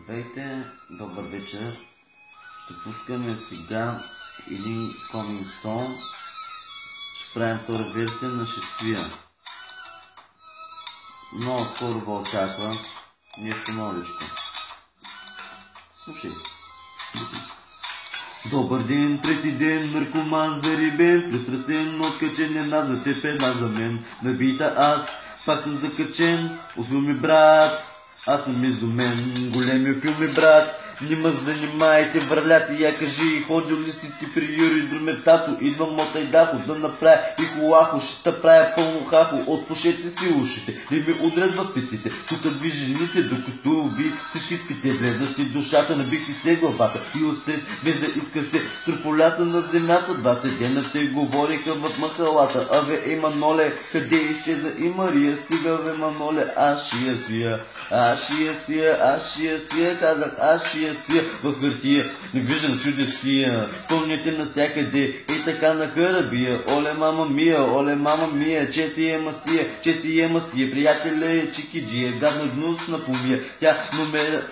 Здравейте, добър вечер. Ще пускаме сега един коминг сон. Ще правим втора версия на шествия. Много скоро го очаква. Нещо новичко. Слушай. Добър ден, трети ден, наркоман зарибен, пристрастен, откачен една за теб, една за мен. Набита аз, пак съм закачен, от филми брат, аз съм изумен, големи филми брат. Не ме занимайте, върляци, я кажи, ходил ли си ти при Юри Друметато, идвам от Айдахо да направя и колахо, ще те правя пълно хахо, отпушете си ушите, не ми удрят в петите, тук движи жените, докато ви всички спите, влезат ти душата, набих си се главата и от стрес, без да иска се, строполяса на земята, двата дена те говориха в махалата, аве е Маноле, къде изчеза и Мария, стига бе Маноле, аз ще я свия, казах, аз ще я свия в хартия, не виждам чудесия, пълните навсякъде, и така на харабия, оле мама мия, че си е мастия, приятеля е чикиджия, гадна гнусна помия, тя номера